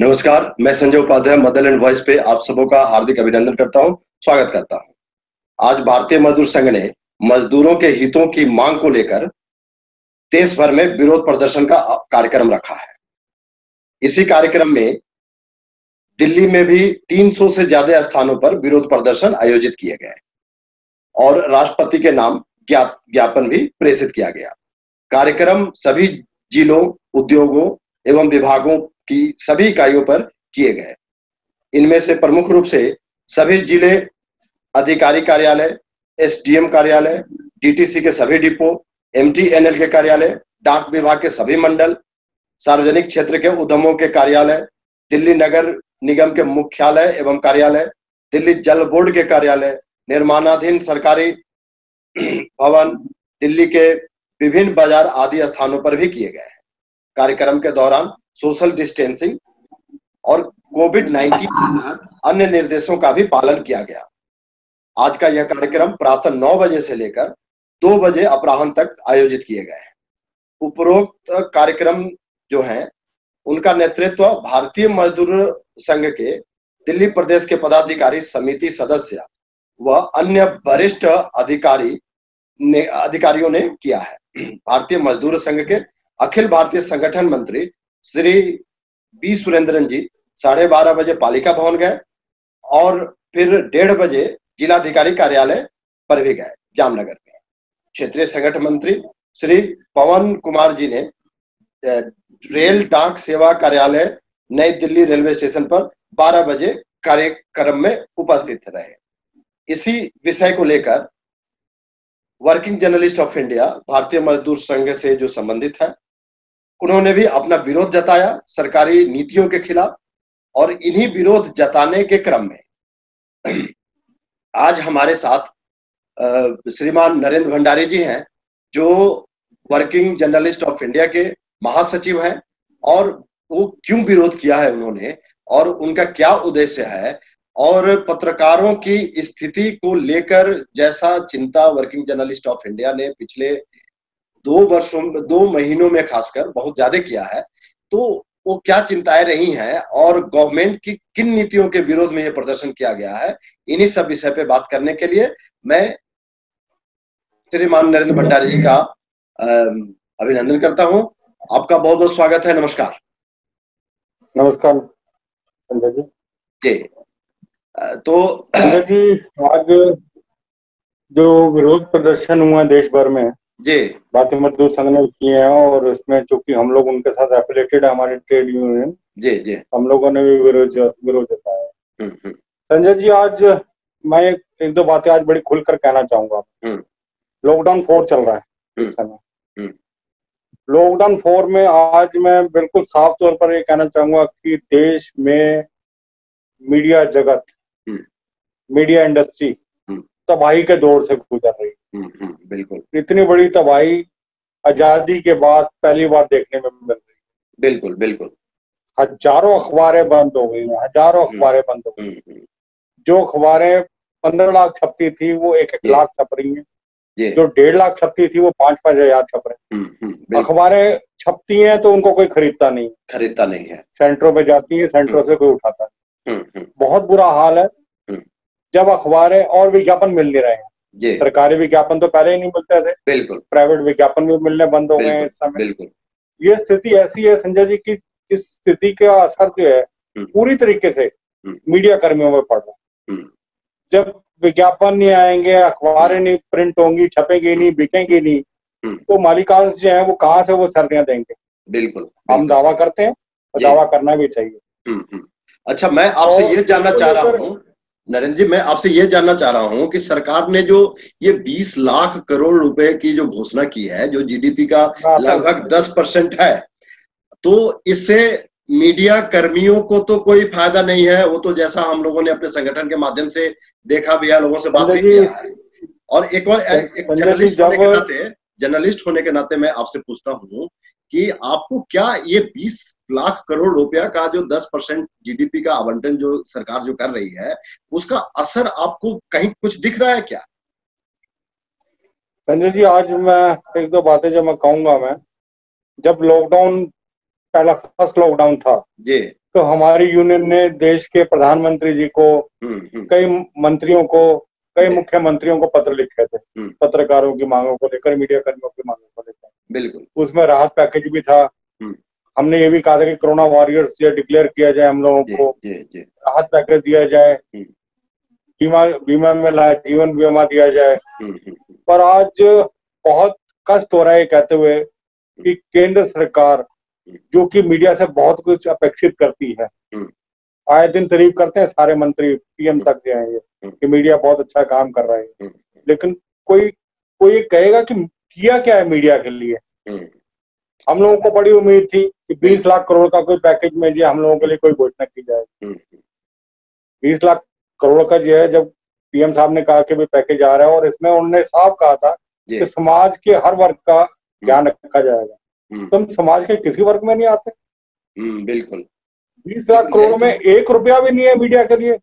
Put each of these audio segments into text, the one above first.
नमस्कार, मैं Sanjay Upadhyay Motherland voice पे आप सबों का हार्दिक अभिनंदन करता हूं, स्वागत करता हूं। आज भारतीय मजदूर संघ ने मजदूरों के हितों की मांग को लेकर देश भर में विरोध प्रदर्शन का कार्यक्रम रखा है। इसी कार्यक्रम में दिल्ली में भी 300 से ज्यादा स्थानों पर विरोध प्रदर्शन आयोजित किए गए और राष्ट्रपति के नाम ज्ञापन भी प्रेषित किया गया। कार्यक्रम सभी जिलों, उद्योगों एवं विभागों की सभी इकाइयों पर किए गए। इनमें से प्रमुख रूप से सभी जिले अधिकारी कार्यालय, एसडीएम कार्यालय, डीटीसी के सभी डिपो, एमटीएनएल के कार्यालय, डाक विभाग के सभी मंडल, सार्वजनिक क्षेत्र के उद्यमों के कार्यालय, दिल्ली नगर निगम के मुख्यालय एवं कार्यालय, दिल्ली जल बोर्ड के कार्यालय, निर्माणाधीन सरकारी भवन, दिल्ली के विभिन्न बाजार आदि स्थानों पर भी किए गए हैं। कार्यक्रम के दौरान सोशल डिस्टेंसिंग और कोविड-19 अन्य निर्देशों का भी पालन किया गया। आज का यह कार्यक्रम प्रातः 9 बजे से लेकर 2 बजे अपराह्न तक आयोजित किए गए हैं। उपरोक्त कार्यक्रम जो है उनका नेतृत्व भारतीय मजदूर संघ के दिल्ली प्रदेश के पदाधिकारी समिति सदस्य व अन्य वरिष्ठ अधिकारियों ने किया है। भारतीय मजदूर संघ के अखिल भारतीय संगठन मंत्री श्री बी सुरेंद्रन जी 12:30 बजे पालिका भवन गए और फिर 1:30 बजे जिलाधिकारी कार्यालय पर भी गए जामनगर में। क्षेत्रीय संगठन मंत्री श्री पवन कुमार जी ने रेल डाक सेवा कार्यालय नई दिल्ली रेलवे स्टेशन पर 12 बजे कार्यक्रम में उपस्थित रहे। इसी विषय को लेकर वर्किंग जर्नलिस्ट ऑफ इंडिया भारतीय मजदूर संघ से जो संबंधित है उन्होंने भी अपना विरोध जताया सरकारी नीतियों के खिलाफ। और इन्हीं विरोध जताने के क्रम में आज हमारे साथ श्रीमान नरेंद्र भंडारी जी हैं जो वर्किंग जर्नलिस्ट ऑफ इंडिया के महासचिव हैं और वो क्यों विरोध किया है उन्होंने और उनका क्या उद्देश्य है और पत्रकारों की स्थिति को लेकर जैसा चिंता वर्किंग जर्नलिस्ट ऑफ इंडिया ने पिछले 2 महीनों में खासकर बहुत ज्यादा किया है, तो वो क्या चिंताएं रही हैं और गवर्नमेंट की किन नीतियों के विरोध में ये प्रदर्शन किया गया है, इन्हीं सब विषय पे बात करने के लिए मैं श्रीमान नरेंद्र भंडारी जी का अभिनंदन करता हूं। आपका बहुत बहुत स्वागत है। नमस्कार। नमस्कार संजय जी। जी तो संजय जी, आज जो विरोध प्रदर्शन हुआ देश भर में जी भारतीय मजदूर संघ ने किए हैं और उसमें चूंकि हम लोग उनके साथ एफिलेटेड है, हमारी ट्रेड यूनियन जी हम लोगों ने भी विरोध जताया। संजय जी, आज मैं एक दो बातें आज बड़ी खुलकर कहना चाहूंगा। लॉकडाउन 4 चल रहा है इस समय। लॉकडाउन 4 में आज मैं बिल्कुल साफ तौर पर ये कहना चाहूंगा कि देश में मीडिया जगत, मीडिया इंडस्ट्री तबाही के दौर से गुजर रही है। बिल्कुल। इतनी बड़ी तबाही आजादी के बाद पहली बार देखने में मिल रही है। बिल्कुल बिल्कुल। हजारों अखबारें बंद हो गई हैं, हजारों अखबारें बंद हो गई। जो अखबारें 15 लाख छपती थी वो 1-1 लाख छप रही हैं। जो 1.5 लाख छपती थी वो 5-5 हजार छप रहे हैं। अखबारें छपती हैं तो उनको कोई खरीदता नहीं है। सेंटरों पे जाती है, सेंटरों से कोई उठाता नहीं। बहुत बुरा हाल है। जब अखबारें और विज्ञापन मिल नहीं रहे हैं, सरकारी विज्ञापन तो पहले ही नहीं मिलते थे, बिल्कुल, प्राइवेट विज्ञापन भी मिलने बंद हो गए हैं इस समय। बिल्कुल। ये स्थिति ऐसी है संजय जी की इस स्थिति का असर जो है पूरी तरीके से मीडिया कर्मियों में पड़ रहा है। जब विज्ञापन नहीं आएंगे, अखबारें नहीं प्रिंट होंगी, छपेंगी नहीं, बिकेंगी नहीं, तो मालिकांश जो है वो कहाँ से वो सैलरियां देंगे। बिल्कुल। हम दावा करते हैं और दावा करना भी चाहिए। अच्छा, मैं आपसे ये जानना चाह रहा हूँ नरेंद्र जी, मैं आपसे ये जानना चाह रहा हूँ कि सरकार ने जो ये 20 लाख करोड़ रुपए की जो घोषणा की है, जो जीडीपी का लगभग 10% है, तो इससे मीडिया कर्मियों को तो कोई फायदा नहीं है। वो तो जैसा हम लोगों ने अपने संगठन के माध्यम से देखा भी है, लोगों से बात भी किया है। और एक जर्नलिस्ट होने के नाते मैं आपसे पूछता हूँ कि आपको क्या ये 20 लाख करोड़ रुपया का जो 10% जीडीपी का आवंटन जो सरकार जो कर रही है, उसका असर आपको कहीं कुछ दिख रहा है क्या? संजय जी, आज मैं 1-2 बातें जो मैं कहूंगा, मैं जब लॉकडाउन पहला फर्स्ट लॉकडाउन था जी, तो हमारी यूनियन ने देश के प्रधानमंत्री जी को, कई मंत्रियों को, कई मुख्यमंत्रियों को पत्र लिखे थे पत्रकारों की मांगों को लेकर, मीडिया कर्मियों की मांगों को लेकर। बिल्कुल। उसमें राहत पैकेज भी था। हमने ये भी कहा था कि कोरोना वॉरियर्स डिक्लेयर किया जाए, हम लोगों को राहत पैकेज दिया जाए, बीमा में जीवन बीमा दिया जाए। पर आज बहुत कष्ट हो रहा है कहते हुए कि केंद्र सरकार, जो कि मीडिया से बहुत कुछ अपेक्षित करती है, आए दिन तारीफ करते हैं सारे मंत्री, पीएम तक जो है ये कि मीडिया बहुत अच्छा काम कर रहा है, लेकिन कोई ये कहेगा कि किया क्या है मीडिया के लिए। हम लोगों को बड़ी उम्मीद थी कि 20 लाख करोड़ का कोई पैकेज में जो हम लोगों के लिए कोई घोषणा की जाए। 20 लाख करोड़ का जो है, जब पीएम साहब ने कहा कि भी पैकेज आ रहा है, और इसमें उन्होंने साफ कहा था कि समाज के हर वर्ग का ध्यान रखा जाएगा। तुम समाज के किसी वर्ग में नहीं आते। बिल्कुल। 20 लाख करोड़ में 1 रुपया भी नहीं है मीडिया के लिए,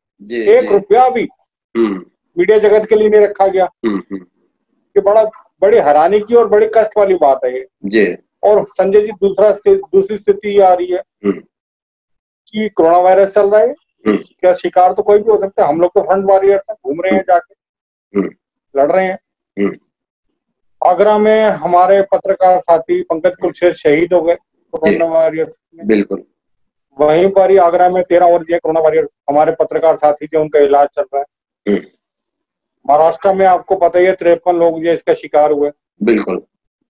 1 रुपया भी मीडिया जगत के लिए नहीं रखा गया। ये बड़ी हैरानी की और बड़ी कष्ट वाली बात है ये। और संजय जी, दूसरी स्थिति आ रही है कि कोरोना वायरस चल रहा है, क्या शिकार तो कोई भी हो सकता है। हम लोग तो फ्रंट वॉरियर्स हैं, घूम रहे हैं, जाके लड़ रहे हैं। आगरा में हमारे पत्रकार साथी पंकज कुलशेर शहीद हो गए कोरोना वॉरियर्स में। बिल्कुल। वहीं पर ही आगरा में 13 और कोरोना वॉरियर्स हमारे पत्रकार साथी थे, उनका इलाज चल रहा है। महाराष्ट्र में आपको पता ही है 53 लोग जो इसका शिकार हुए। बिल्कुल।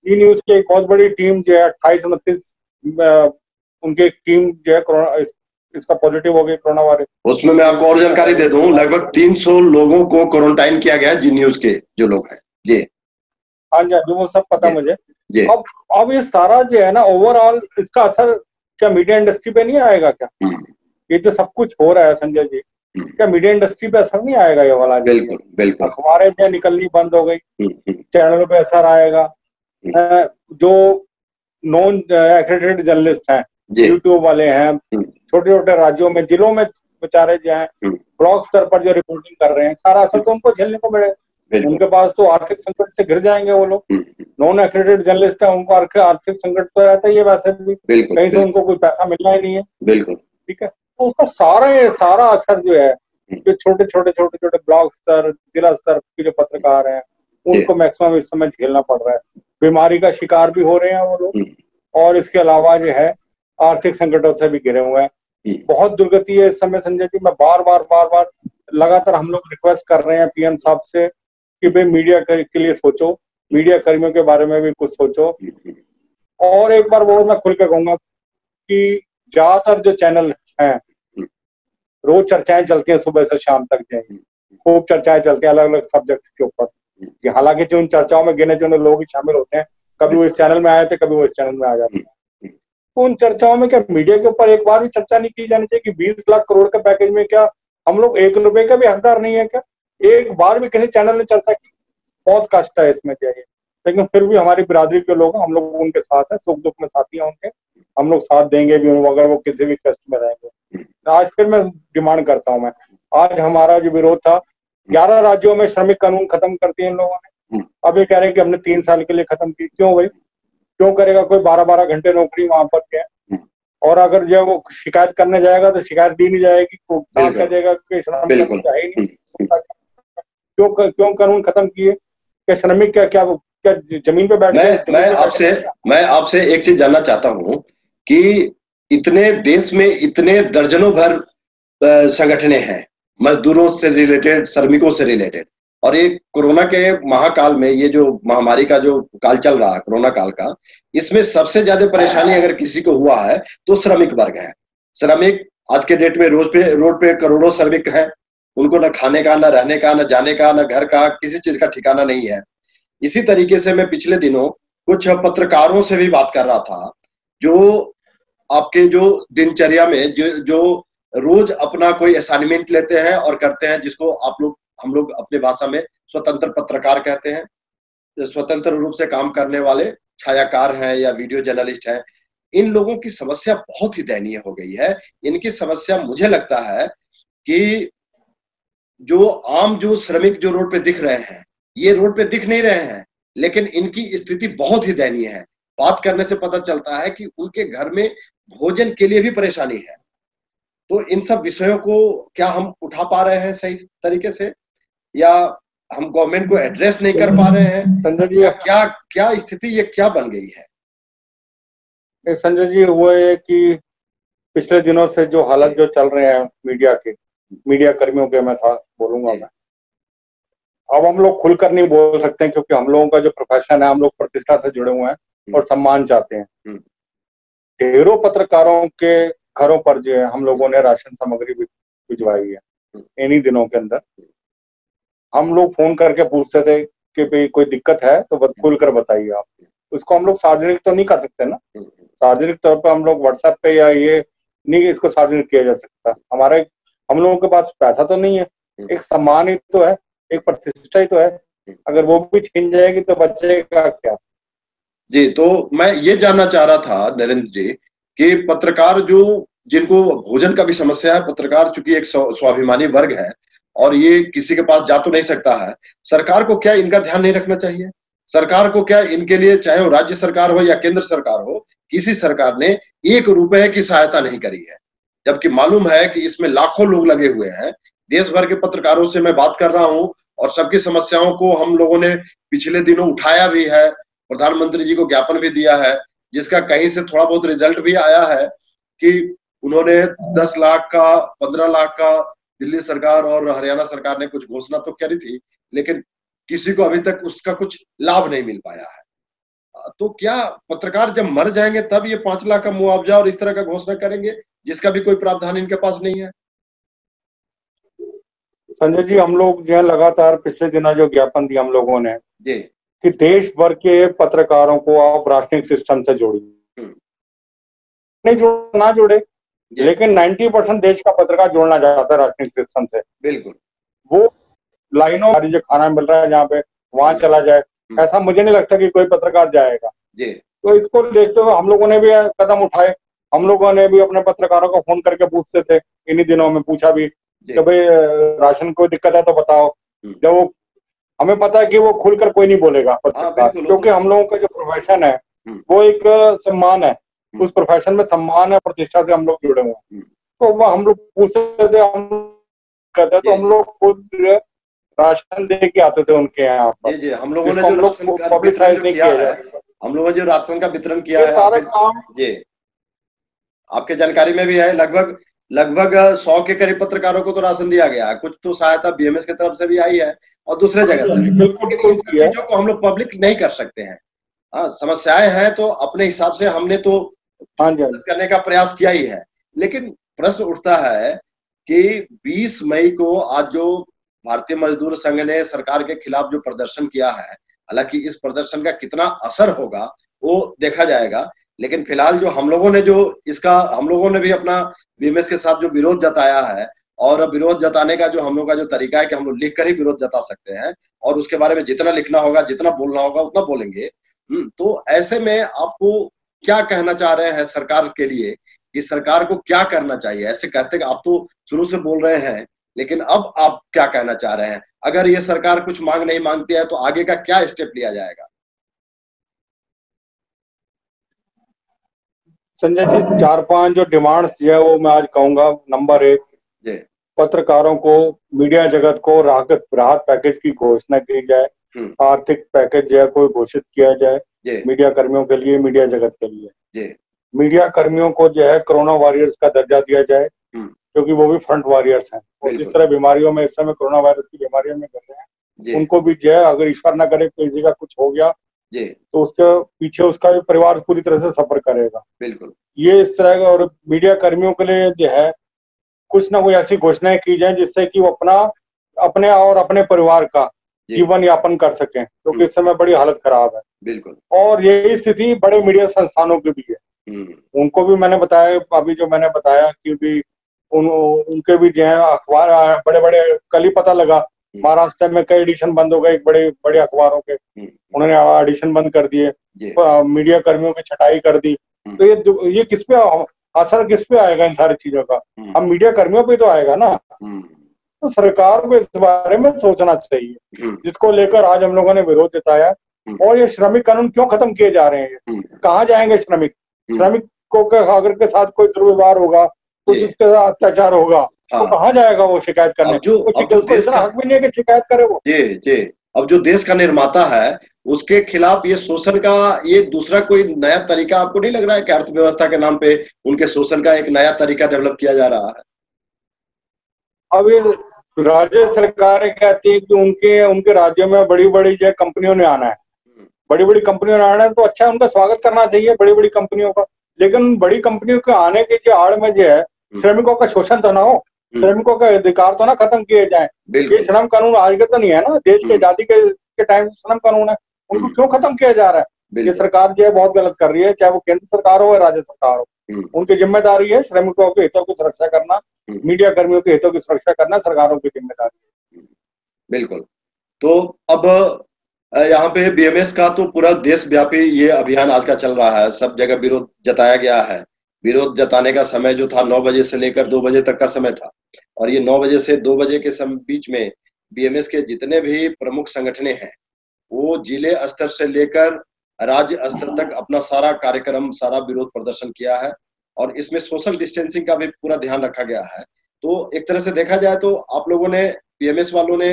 ई न्यूज की एक बहुत बड़ी टीम जो है 28-29 उनकी टीम जो है कोरोना इसका पॉजिटिव हो गई कोरोना वायरस। उसमें मैं आपको और जानकारी दे दूं, लगभग 300 लोगों को क्वारंटाइन किया गया जी न्यूज के जो लोग हैं जी। हाँ जी, वो सब पता मुझे। अब ये सारा जो है ना, ओवरऑल इसका असर क्या मीडिया इंडस्ट्री पे नहीं आएगा क्या? ये तो सब कुछ हो रहा है संजय जी, क्या मीडिया इंडस्ट्री पे असर नहीं आएगा ये वाला? बिल्कुल बिल्कुल। अखबारें जो निकलनी बंद हो गई, चैनलों पे असर आएगा। जो नॉन एक्रेडिटेड जर्नलिस्ट हैं, यूट्यूब वाले हैं, छोटे छोटे राज्यों में, जिलों में बेचारे जो हैं ब्लॉक स्तर पर जो रिपोर्टिंग कर रहे हैं, सारा असर तो उनको झेलने को मिलेगा। उनके पास तो आर्थिक संकट से घिर जाएंगे वो लोग। नॉन एक्रेडिटेड जर्नलिस्ट है, उनको आर्थिक संकट तो रहता ही है वैसे भी, कहीं से उनको कोई पैसा मिलना ही नहीं है। बिल्कुल। ठीक है, तो उसका सारा असर जो है, जो छोटे छोटे ब्लॉक स्तर, जिला स्तर के जो पत्रकार हैं, उनको मैक्सिमम इस समय झेलना पड़ रहा है। बीमारी का शिकार भी हो रहे हैं वो लोग, और इसके अलावा जो है आर्थिक संकटों से भी घिरे हुए हैं। बहुत दुर्गति है इस समय संजय जी। मैं बार बार लगातार हम लोग रिक्वेस्ट कर रहे हैं पीएम साहब से कि भाई मीडिया के लिए सोचो, मीडिया कर्मियों के बारे में भी कुछ सोचो। और एक बार वो मैं खुल के कहूंगा कि ज्यादातर जो चैनल हैं, रोज चर्चाएं चलती हैं सुबह से शाम तक, खूब चर्चाएं चलती हैं अलग अलग सब्जेक्ट के ऊपर। हालांकि जो उन चर्चाओं में गिने चुने लोग ही शामिल होते हैं, कभी वो इस चैनल में आए थे, कभी वो इस चैनल में आ जाते हैं। तो उन चर्चाओं में क्या मीडिया के ऊपर एक बार भी चर्चा नहीं की जानी चाहिए कि 20 लाख करोड़ के पैकेज में क्या हम लोग 1 रुपए का भी हकदार नहीं है क्या? एक बार भी किसी चैनल ने चर्चा की? बहुत कष्ट है इसमें चाहिए, लेकिन फिर भी हमारी बिरादरी के लोग, हम लोग उनके साथ हैं, सुख दुख में साथी हैं उनके, हम लोग साथ देंगे भी अगर वो किसी भी कष्ट में रहेंगे। आज फिर मैं डिमांड करता हूँ, आज हमारा जो विरोध था, 11 राज्यों में श्रमिक कानून खत्म कर दिए इन लोगों ने। अब ये कह रहे हैं कि हमने 3 साल के लिए खत्म की। क्यों भाई, क्यों करेगा कोई 12-12 घंटे नौकरी वहां पर क्या? और अगर जो वो शिकायत करने जाएगा तो शिकायत दी नहीं जाएगी, साथ कह देगा कि श्रमिक है ही नहीं। क्यों कानून खत्म किए? क्या श्रमिक क्या जमीन पे बैठ? मैं आपसे एक चीज जानना चाहता हूँ कि इतने देश में इतने दर्जनों भर संगठने हैं मजदूरों से रिलेटेड, श्रमिकों से रिलेटेड, और ये कोरोना के महाकाल में, ये जो महामारी का जो काल चल रहा है कोरोना काल का, इसमें सबसे ज्यादा परेशानी अगर किसी को हुआ है तो श्रमिक वर्ग है। श्रमिक आज के डेट में रोड पे करोड़ों श्रमिक हैं, उनको न खाने का, न रहने का, न जाने का, न घर का, किसी चीज का ठिकाना नहीं है। इसी तरीके से मैं पिछले दिनों कुछ पत्रकारों से भी बात कर रहा था, जो आपके जो दिनचर्या में जो रोज अपना कोई असाइनमेंट लेते हैं और करते हैं, जिसको हम लोग अपने भाषा में स्वतंत्र पत्रकार कहते हैं। स्वतंत्र रूप से काम करने वाले छायाकार हैं या वीडियो जर्नलिस्ट हैं, इन लोगों की समस्या बहुत ही दयनीय हो गई है। इनकी समस्या, मुझे लगता है कि जो श्रमिक जो रोड पे दिख रहे हैं, ये रोड पे दिख नहीं रहे हैं, लेकिन इनकी स्थिति बहुत ही दयनीय है। बात करने से पता चलता है कि उनके घर में भोजन के लिए भी परेशानी है। तो इन सब विषयों को क्या हम उठा पा रहे हैं सही तरीके से, या हम गवर्नमेंट को एड्रेस नहीं कर पा रहे हैं? संजय जी, क्या क्या स्थिति ये क्या बन गई है? संजय जी, वो है कि पिछले दिनों से जो हालत जो चल रहे हैं मीडिया कर्मियों के, मैं बोलूंगा मैं, अब हम लोग खुलकर नहीं बोल सकते हैं, क्योंकि हम लोगों का जो प्रोफेशन है, हम लोग प्रतिष्ठा से जुड़े हुए हैं और सम्मान चाहते हैं। ढेरों पत्रकारों के घरों पर जो है हम लोगों ने राशन सामग्री भिजवाई है। इन्हीं दिनों के अंदर हम लोग फोन करके पूछते थे कि भाई कोई दिक्कत है तो खुलकर बताइए आप। उसको हम लोग सार्वजनिक तो नहीं कर सकते ना, सार्वजनिक तौर पर हम लोग व्हाट्सएप पे या ये नहीं, इसको सार्वजनिक किया जा सकता। हम लोगों के पास पैसा तो नहीं है, एक सम्मान ही तो है, एक प्रतिष्ठा ही तो है। अगर वो भी छीन जाएगी तो बचेगा क्या? जी, तो मैं ये जानना चाह रहा था नरेंद्र जी कि पत्रकार जिनको भोजन का भी समस्या है, पत्रकार चूंकि एक स्वाभिमानी वर्ग है और ये किसी के पास जा तो नहीं सकता है, सरकार को क्या इनका ध्यान नहीं रखना चाहिए? सरकार को क्या इनके लिए, चाहे वो राज्य सरकार हो या केंद्र सरकार हो, किसी सरकार ने 1 रुपए की सहायता नहीं करी है, जबकि मालूम है कि इसमें लाखों लोग लगे हुए हैं। देश भर के पत्रकारों से मैं बात कर रहा हूं और सबकी समस्याओं को हम लोगों ने पिछले दिनों उठाया भी है, प्रधानमंत्री जी को ज्ञापन भी दिया है, जिसका कहीं से थोड़ा बहुत रिजल्ट भी आया है कि उन्होंने 10 लाख का, 15 लाख का दिल्ली सरकार और हरियाणा सरकार ने कुछ घोषणा तो करी थी, लेकिन किसी को अभी तक उसका कुछ लाभ नहीं मिल पाया है। तो क्या पत्रकार जब मर जाएंगे तब ये 5 लाख का मुआवजा और इस तरह का घोषणा करेंगे, जिसका भी कोई प्रावधान इनके पास नहीं है? संजय जी, हम लोग जो है लगातार पिछले दिनों जो ज्ञापन दिया हम लोगों ने जी कि देश भर के पत्रकारों को आप राशनिंग सिस्टम से जोड़िए, नहीं ना जोड़े, लेकिन 90% देश का पत्रकार जोड़ना चाहता है राशनिंग सिस्टम से। बिल्कुल, वो लाइनों जो खाना मिल रहा है जहाँ पे, वहां चला जाए, ऐसा मुझे नहीं लगता कि कोई पत्रकार जाएगा जी। तो इसको देखते हुए हम लोगों ने भी कदम उठाए। हम लोगों ने भी अपने पत्रकारों को फोन करके पूछते थे, इन्हीं दिनों में पूछा भी कि भाई राशन कोई दिक्कत है तो बताओ। जब वो, हमें पता है कि वो खुलकर कोई नहीं बोलेगा पत्रकार, क्योंकि हम लोगों का जो प्रोफेशन है वो एक सम्मान है, उस प्रोफेशन में सम्मान है, प्रतिष्ठा से हम लोग जुड़े हुए हैं। तो वो हम लोग पूछते थे, हम कहते तो हम लोग खुद राशन दे के आते थे उनके यहाँ पर। जी, हम लोगों ने जो पब्लिसाइज नहीं किया है, हम लोगों ने जो राशन का वितरण किया है, सारे काम जी आपके जानकारी में भी है। लगभग 100 के करीब पत्रकारों को तो राशन दिया गया है, कुछ तो सहायता बीएमएस की तरफ से भी आई है और दूसरे जगह से भी। इन चीजों को हम लोग पब्लिक नहीं कर सकते हैं। हाँ, समस्याएं हैं तो अपने हिसाब से हमने तो करने का प्रयास किया ही है, लेकिन प्रश्न उठता है कि 20 मई को आज जो भारतीय मजदूर संघ ने सरकार के खिलाफ जो प्रदर्शन किया है, हालांकि इस प्रदर्शन का कितना असर होगा वो देखा जाएगा, लेकिन फिलहाल जो हम लोगों ने भी अपना बीएमएस के साथ जो विरोध जताया है, और विरोध जताने का जो हम लोग का जो तरीका है कि हम लोग लिख कर ही विरोध जता सकते हैं और उसके बारे में जितना लिखना होगा, जितना बोलना होगा उतना बोलेंगे। तो ऐसे में आपको क्या कहना चाह रहे हैं सरकार के लिए कि सरकार को क्या करना चाहिए? ऐसे कहते हैं आप तो शुरू से बोल रहे हैं, लेकिन अब आप क्या कहना चाह रहे हैं? अगर ये सरकार कुछ मांग नहीं मांगती है तो आगे का क्या स्टेप लिया जाएगा? संजय जी, 4-5 जो डिमांड्स जो है वो मैं आज कहूंगा। नंबर 1, पत्रकारों को, मीडिया जगत को राहत पैकेज की घोषणा की जाए, आर्थिक पैकेज जो है कोई घोषित किया जाए मीडिया कर्मियों के लिए, मीडिया जगत के लिए। मीडिया कर्मियों को जो है कोरोना वॉरियर्स का दर्जा दिया जाए, क्योंकि वो भी फ्रंट वॉरियर्स हैं और जिस तरह बीमारियों में इस समय कोरोना वायरस की बीमारियों में कर रहे हैं, उनको भी जो है अगर ईश्वर न करे किसी का कुछ हो गया तो उसके पीछे उसका भी परिवार पूरी तरह से सफर करेगा। बिल्कुल, ये इस तरह का। और मीडिया कर्मियों के लिए जो है कुछ ना कोई ऐसी घोषणाएं की जाए जिससे कि वो अपने और अपने परिवार का जीवन यापन कर सकें, क्योंकि इस समय बड़ी हालत खराब है। बिल्कुल, और यही स्थिति बड़े मीडिया संस्थानों की भी है। उनको भी मैंने बताया, अभी जो मैंने बताया कि भी उनके भी जो है अखबार बड़े कल ही पता लगा महाराष्ट्र में कई एडिशन बंद हो गए, एक बड़े अखबारों के, उन्होंने एडिशन बंद कर दिए, मीडिया कर्मियों की छटाई कर दी। तो ये किस पे असर किस पे आएगा इन सारी चीजों का? हम मीडिया कर्मियों पे तो आएगा ना। तो सरकार को इस बारे में सोचना चाहिए, जिसको लेकर आज हम लोगों ने विरोध जताया। और ये श्रमिक कानून क्यों खत्म किए जा रहे हैं? कहाँ जाएंगे श्रमिक? श्रमिकों के अगर के साथ कोई दुर्व्यवहार होगा, कुछ उसके साथ अत्याचार होगा, तो कहाँ जाएगा वो शिकायत करने? उसको इतना हक भी नहीं है कि शिकायत करे वो। जी। अब जो देश का निर्माता है उसके खिलाफ ये शोषण का ये दूसरा कोई नया तरीका आपको नहीं लग रहा है कि अर्थव्यवस्था के नाम पे उनके शोषण का एक नया तरीका डेवलप किया जा रहा है? अब ये राज्य सरकारें कहती है कि उनके राज्यों में बड़ी बड़ी जो कंपनियों ने आना है, बड़ी बड़ी कंपनियों ने आना है, तो अच्छा उनका स्वागत करना चाहिए बड़ी बड़ी कंपनियों का। लेकिन बड़ी कंपनियों के आने के जो आड़ में जो है श्रमिकों का शोषण तो ना हो, श्रमिकों का अधिकार तो ना खत्म किए जाए। ये श्रम कानून आज के तो नहीं है ना, देश के आजादी के टाइम श्रम कानून है, उनको क्यों खत्म किया जा रहा है? ये सरकार जो है बहुत गलत कर रही है, चाहे वो केंद्र सरकार हो या राज्य सरकार हो। उनकी जिम्मेदारी है श्रमिकों के हितों की सुरक्षा करना, मीडिया कर्मियों के हितों की सुरक्षा करना सरकारों की जिम्मेदारी है। बिल्कुल। तो अब यहाँ पे बीएमएस का तो पूरा देशव्यापी ये अभियान आज का चल रहा है, सब जगह विरोध जताया गया है। विरोध जताने का समय जो था 9 बजे से लेकर 2 बजे तक का समय था, और ये 9 बजे से 2 बजे के बीच में बीएमएस के जितने भी प्रमुख संगठने हैं वो जिले स्तर से लेकर राज्य स्तर तक अपना सारा कार्यक्रम, सारा विरोध प्रदर्शन किया है, और इसमें सोशल डिस्टेंसिंग का भी पूरा ध्यान रखा गया है। तो एक तरह से देखा जाए तो आप लोगों ने, बीएमएस वालों ने,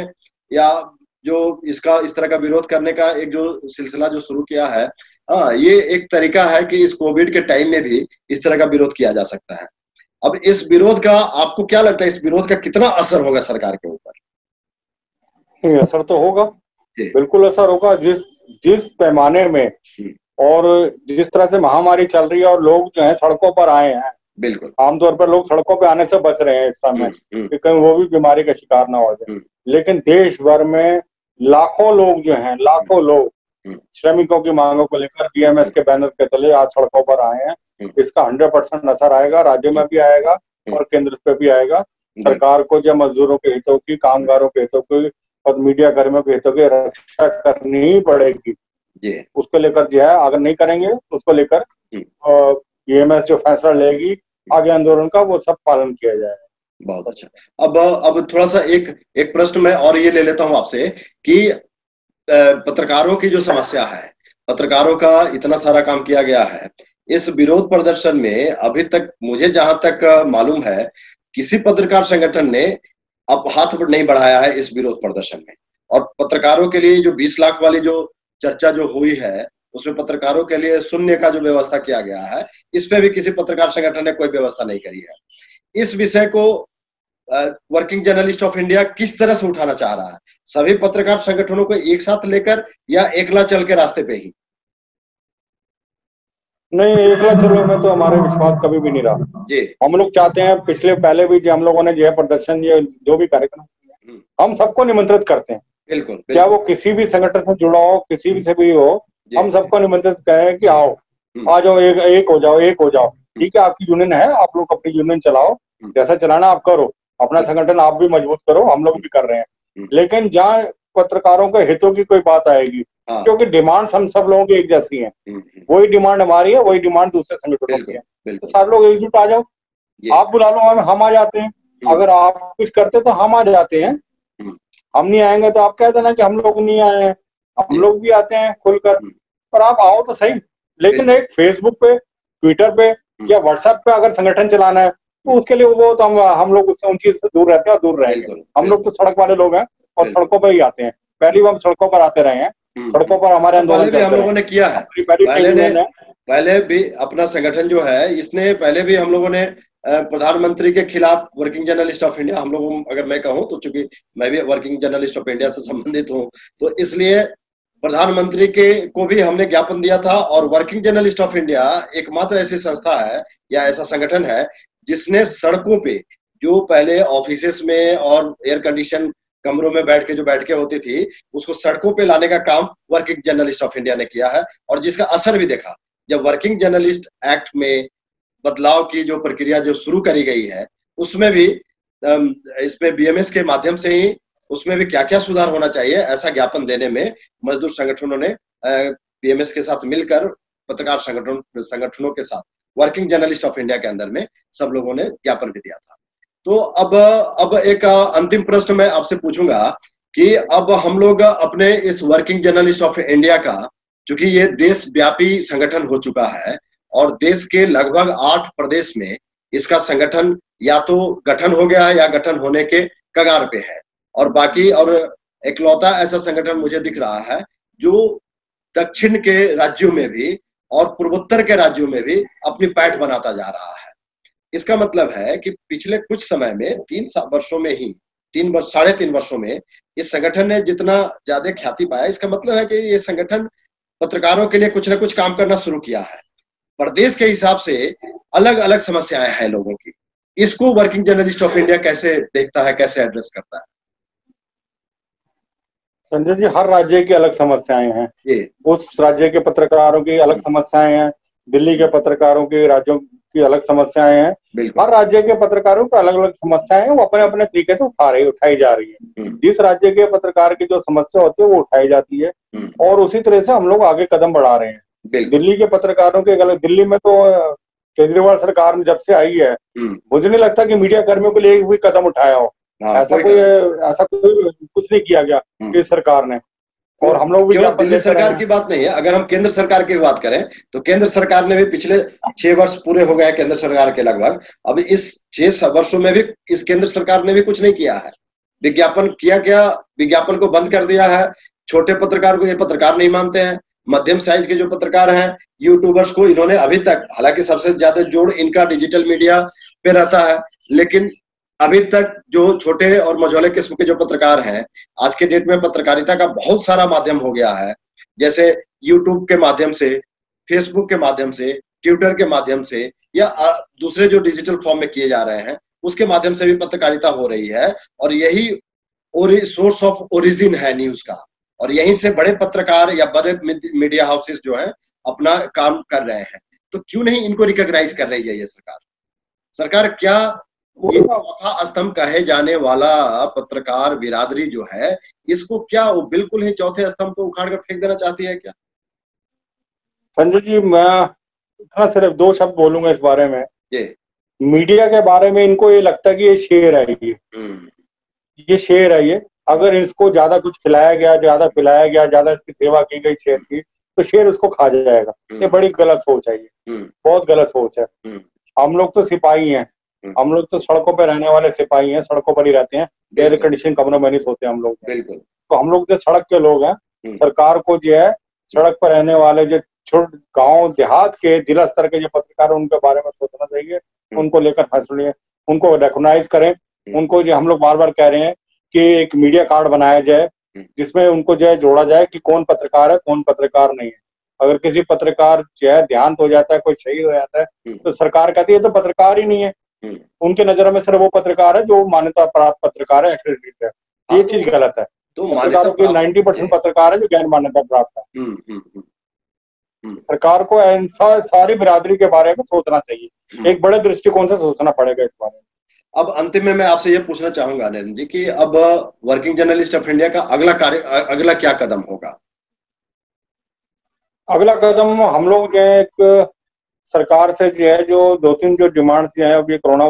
या जो इस तरह का विरोध करने का एक जो सिलसिला जो शुरू किया है, हाँ, ये एक तरीका है कि इस कोविड के टाइम में भी इस तरह का विरोध किया जा सकता है। अब इस विरोध का आपको क्या लगता है, इस विरोध का कितना असर होगा सरकार के ऊपर? असर तो होगा, बिल्कुल असर होगा। जिस पैमाने में और जिस तरह से महामारी चल रही है और लोग जो है सड़कों पर आए हैं, बिल्कुल आमतौर पर लोग सड़कों पे आने से बच रहे हैं इस समय कि कहीं वो भी बीमारी का शिकार ना हो जाए। लेकिन देश भर में लाखों लोग जो हैं, लाखों लोग श्रमिकों की मांगों को लेकर बीएमएस के बैनर के तले आज सड़कों पर आए हैं। इसका 100% असर आएगा, राज्यों में भी आएगा और केंद्र पे भी आएगा। सरकार को जो मजदूरों के हितों की, कामगारों के हितों की और मीडिया कर्मियों के हितों की रक्षा करनी ही पड़ेगी। उसको लेकर जो है, अगर नहीं करेंगे तो उसको लेकर बीएमएस जो फैसला लेगी आगे आंदोलन का, वो सब पालन किया जाएगा। बहुत अच्छा। अब थोड़ा सा एक प्रश्न मैं और ये ले लेता हूं आपसे कि पत्रकारों की जो समस्या है, पत्रकारों का इतना सारा काम किया गया है इस विरोध प्रदर्शन में, अभी तक मुझे जहां तक मालूम है किसी पत्रकार संगठन ने अब हाथ नहीं बढ़ाया है इस विरोध प्रदर्शन में। और पत्रकारों के लिए जो 20 लाख वाली जो चर्चा जो हुई है उसमें पत्रकारों के लिए शून्य का जो व्यवस्था किया गया है, इस पे भी किसी पत्रकार संगठन ने कोई व्यवस्था नहीं करी है। इस विषय को वर्किंग जर्नलिस्ट ऑफ इंडिया किस तरह से उठाना चाह रहा है? सभी पत्रकार संगठनों को एक साथ लेकर या एकला चल के रास्ते पे ही? नहीं, एकला चलने में तो हमारे विश्वास कभी भी नहीं रहा जी। हम लोग चाहते हैं, पहले भी जो हम लोगों ने जो है प्रदर्शन, ये जो भी कार्यक्रम, हम सबको निमंत्रित करते हैं। बिल्कुल, चाहे वो किसी भी संगठन से जुड़ा हो, किसी भी से भी हो, हम सबको निमंत्रित करें कि आओ, आ जाओ, एक हो जाओ। ठीक है, आपकी यूनियन है, आप लोग अपनी यूनियन चलाओ, जैसा चलाना आप करो, अपना संगठन आप भी मजबूत करो, हम लोग भी कर रहे हैं। लेकिन जहाँ पत्रकारों के हितों की कोई बात आएगी, क्योंकि डिमांड हम सब लोगों की एक जैसी है, वही डिमांड हमारी है, वही डिमांड दूसरे संगठनों की है, तो सारे लोग एकजुट आ जाओ। आप बुला लो, हम आ जाते हैं। अगर आप कुछ करते तो हम आ जाते हैं, हम नहीं आएंगे तो आप कह देना कि हम लोग नहीं आए हैं, हम लोग भी आते हैं खुलकर, पर आप आओ तो सही। लेकिन एक फेसबुक पे, ट्विटर पे या व्हाट्सएप पे अगर संगठन चलाना है तो उसके लिए वो तो हम लोग उससे, उन चीज से दूर रहते हैं और दूर रहेंगे। हम लोग तो सड़क वाले लोग हैं और सड़कों पर ही आते हैं, पहले भी हम सड़कों पर आते रहे हैं, सड़कों पर हमारे आंदोलन हम लोगों ने किया है। पहले भी अपना संगठन जो है, इसने पहले भी हम लोगों ने प्रधानमंत्री के खिलाफ, वर्किंग जर्नलिस्ट ऑफ इंडिया, हम लोग, अगर मैं कहूँ तो चूंकि मैं भी वर्किंग जर्नलिस्ट ऑफ इंडिया से संबंधित हूँ, तो इसलिए प्रधानमंत्री के को भी हमने ज्ञापन दिया था। और वर्किंग जर्नलिस्ट ऑफ इंडिया एकमात्र ऐसी संस्था है या ऐसा संगठन है जिसने सड़कों पे, जो पहले ऑफिसेस में और एयर कंडीशन कमरों में बैठ के जो बैठकें होती थी, उसको सड़कों पे लाने का काम वर्किंग जर्नलिस्ट ऑफ इंडिया ने किया है, और जिसका असर भी देखा। जब वर्किंग जर्नलिस्ट एक्ट में बदलाव की जो प्रक्रिया जो शुरू करी गई है, उसमें भी इसमें बीएमएस के माध्यम से ही उसमें भी क्या क्या सुधार होना चाहिए, ऐसा ज्ञापन देने में मजदूर संगठनों ने बीएमएस के साथ मिलकर, पत्रकार संगठनों के साथ, वर्किंग जर्नलिस्ट ऑफ इंडिया के अंदर में सब लोगों ने ज्ञापन भी दिया था। तो अब एक अंतिम प्रश्न मैं आपसे पूछूंगा कि अब हम लोग अपने इस वर्किंग जर्नलिस्ट ऑफ इंडिया का, चूंकि ये देशव्यापी संगठन हो चुका है और देश के लगभग 8 प्रदेश में इसका संगठन या तो गठन हो गया है या गठन होने के कगार पे है। और बाकी और इकलौता ऐसा संगठन मुझे दिख रहा है जो दक्षिण के राज्यों में भी और पूर्वोत्तर के राज्यों में भी अपनी पैठ बनाता जा रहा है। इसका मतलब है कि पिछले कुछ समय में 3 वर्षों में ही 3 वर्षों में इस संगठन ने जितना ज्यादा ख्याति पाया, इसका मतलब है कि ये संगठन पत्रकारों के लिए कुछ न कुछ काम करना शुरू किया है। प्रदेश के हिसाब से अलग अलग समस्याएं हैं लोगों की, इसको वर्किंग जर्नलिस्ट ऑफ इंडिया कैसे देखता है, कैसे एड्रेस करता है? संजय जी, हर राज्य की अलग समस्याएं हैं, उस राज्य के पत्रकारों की अलग समस्याएं हैं, दिल्ली के पत्रकारों की, राज्यों की अलग समस्याएं हैं। हर राज्य के पत्रकारों को अलग अलग समस्याएं हैं, वो अपने अपने तरीके से उठाई जा रही है। जिस राज्य के पत्रकार की जो समस्या होती है वो उठाई जाती है और उसी तरह से हम लोग आगे कदम बढ़ा रहे हैं। दिल्ली के पत्रकारों के अलग, दिल्ली में तो केजरीवाल सरकार ने जब से आई है, मुझे नहीं लगता कि मीडिया कर्मियों के लिए भी कदम उठाया हो। ऐसा कोई कुछ नहीं किया गया इस सरकार ने। और हम लोग भी दिल्ली सरकार की बात नहीं है, अगर हम केंद्र सरकार की बात करें तो केंद्र सरकार ने भी पिछले 6 वर्ष पूरे हो गए केंद्र सरकार के लगभग। अब इस 6 वर्षों में भी इस केंद्र सरकार ने भी कुछ नहीं किया है। विज्ञापन किया क्या, विज्ञापन को बंद कर दिया है। छोटे पत्रकार को ये पत्रकार नहीं मानते हैं। मध्यम साइज के जो पत्रकार हैं, यूट्यूबर्स को इन्होंने अभी तक, हालांकि सबसे ज्यादा जोर इनका डिजिटल मीडिया पे रहता है, लेकिन अभी तक जो छोटे और मझौले किस्म के जो पत्रकार हैं, आज के डेट में पत्रकारिता का बहुत सारा माध्यम हो गया है। जैसे यूट्यूब के माध्यम से, फेसबुक के माध्यम से, ट्विटर के माध्यम से या दूसरे जो डिजिटल फॉर्म में किए जा रहे हैं उसके माध्यम से भी पत्रकारिता हो रही है। और यही सोर्स ऑफ ओरिजिन है न्यूज का, और यहीं से बड़े पत्रकार या बड़े मीडिया हाउसेस जो है अपना काम कर रहे हैं। तो क्यों नहीं इनको रिकॉग्नाइज कर रही है ये सरकार? क्या ये चौथा स्तंभ कहे जाने वाला पत्रकार बिरादरी जो है, इसको क्या वो बिल्कुल ही चौथे स्तंभ को उखाड़ कर फेंक देना चाहती है क्या? संजय जी, मैं इतना सिर्फ 2 शब्द बोलूंगा इस बारे में। मीडिया के बारे में इनको ये लगता है कि ये शेर है, ये शेर है। ये अगर इसको ज्यादा कुछ खिलाया गया, ज्यादा पिलाया गया, ज्यादा इसकी सेवा की गई शेर की, तो शेर उसको खा जाएगा। ये बड़ी गलत सोच है, ये बहुत गलत सोच है। हम लोग तो सिपाही हैं, हम लोग तो सड़कों पर रहने वाले सिपाही हैं, सड़कों पर ही रहते हैं, एयर कंडीशन कमरों में नहीं सोते हम लोग। तो हम लोग जो सड़क के लोग हैं, सरकार को जो है सड़क पर रहने वाले जो छोटे गांव देहात के जिला स्तर के जो पत्रकार, उनके बारे में सोचना चाहिए, उनको लेकर फैसले, उनको रिकॉग्नाइज करें। उनको जो हम लोग बार बार कह रहे हैं कि एक मीडिया कार्ड बनाया जाए जिसमें उनको जो है जोड़ा जाए कि कौन पत्रकार है, कौन पत्रकार नहीं है। अगर किसी पत्रकार जो है देहांत हो जाता है, कोई शहीद हो जाता है, तो सरकार कहती है तो पत्रकार ही नहीं है। उनके नजरों में सिर्फ वो पत्रकार है जो मान्यता प्राप्त पत्रकार है, एक्रेडिटेड है। ये चीज गलत है। तो पत्रकारों के 90% पत्रकार है जो गैर मान्यता प्राप्त है। सरकार को सारी बिरादरी के बारे में सोचना चाहिए, एक बड़े दृष्टिकोण से सोचना पड़ेगा इस बारे में। अब अंतिम में मैं आपसे ये पूछना चाहूंगा नरेंद्र जी कि अब वर्किंग जर्नलिस्ट ऑफ इंडिया का अगला क्या कदम होगा? अगला कदम हम लोग जो है एक सरकार से जो है जो 2-3 जो डिमांड्स हैं, अब ये कोरोना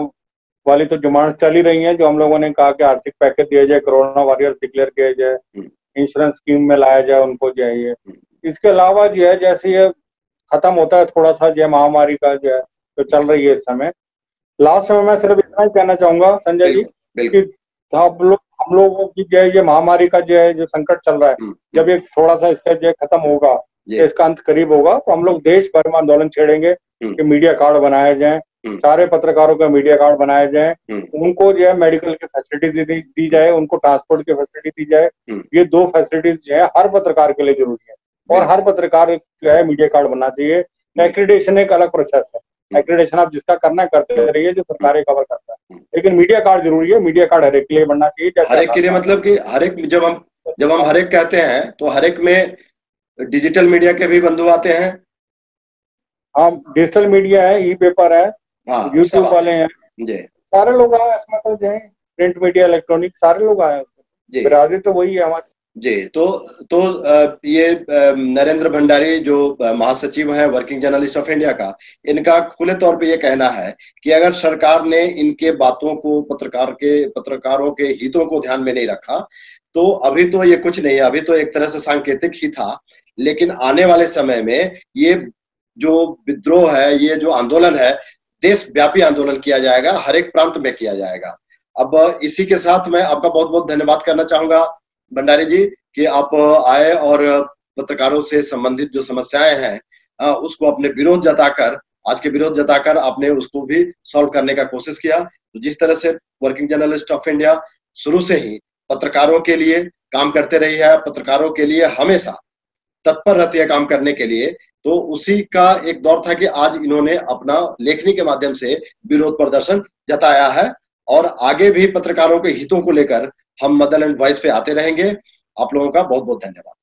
वाली तो डिमांड्स चल ही रही हैं, जो हम लोगों ने कहा कि आर्थिक पैकेज दिया जाए, कोरोना वॉरियर्स डिक्लेयर किया जाए, इंश्योरेंस स्कीम में लाया जाए उनको जो है। इसके अलावा जो है जैसे ये खत्म होता है थोड़ा सा जो महामारी का जो है तो चल रही है इस समय, लास्ट में मैं सिर्फ इतना ही कहना चाहूंगा संजय जी कि हम लोगों की जो है ये महामारी का जो है जो संकट चल रहा है, जब ये थोड़ा सा इसका जो खत्म होगा, इसका अंत करीब होगा, तो हम लोग देश भर में आंदोलन छेड़ेंगे कि मीडिया कार्ड बनाए जाए, सारे पत्रकारों का मीडिया कार्ड बनाए जाए, उनको जो है मेडिकल की फैसिलिटीज दी जाए, उनको ट्रांसपोर्ट की फैसिलिटी दी जाए। ये 2 फैसिलिटीज जो है हर पत्रकार के लिए जरूरी है और हर पत्रकार जो है मीडिया कार्ड बनना चाहिए। एक्रेडिटेशन एक अलग प्रोसेस है, एक्रेडिटेशन आप जिसका करना है करते रहिए, जो सरकारें कवर करता है, लेकिन मीडिया कार्ड जरूरी है। मीडिया कार्ड हर एक के लिए बनना चाहिए। हर एक के लिए मतलब कि हर एक, जब हम हर एक कहते हैं तो हर एक में डिजिटल मीडिया के भी बंधु आते हैं। हाँ, डिजिटल मीडिया है, ई पेपर है, यूट्यूब वाले हैं, सारे लोग आए इसमें, तो जो है प्रिंट मीडिया, इलेक्ट्रॉनिक, सारे लोग आए। बिरादरी तो वही है हमारी जी। तो ये नरेंद्र भंडारी जो महासचिव है वर्किंग जर्नलिस्ट ऑफ इंडिया का, इनका खुले तौर पे ये कहना है कि अगर सरकार ने इनके बातों को, पत्रकारों के हितों को ध्यान में नहीं रखा तो अभी तो ये कुछ नहीं है, अभी तो एक तरह से सांकेतिक ही था, लेकिन आने वाले समय में ये जो विद्रोह है, ये जो आंदोलन है, देशव्यापी आंदोलन किया जाएगा, हर एक प्रांत में किया जाएगा। अब इसी के साथ मैं आपका बहुत बहुत धन्यवाद करना चाहूंगा भंडारी जी कि आप आए और पत्रकारों से संबंधित जो समस्याएं हैं उसको अपने विरोध जताकर, आज के विरोध जताकर आपने उसको भी सॉल्व करने का कोशिश किया। तो जिस तरह से वर्किंग जर्नलिस्ट ऑफ इंडिया शुरू से ही पत्रकारों के लिए काम करते रही है, पत्रकारों के लिए हमेशा तत्पर रहती है काम करने के लिए, तो उसी का एक दौर था कि आज इन्होंने अपना लेखनी के माध्यम से विरोध प्रदर्शन जताया है और आगे भी पत्रकारों के हितों को लेकर हम मदरलैंड वॉइस पे आते रहेंगे। आप लोगों का बहुत बहुत धन्यवाद।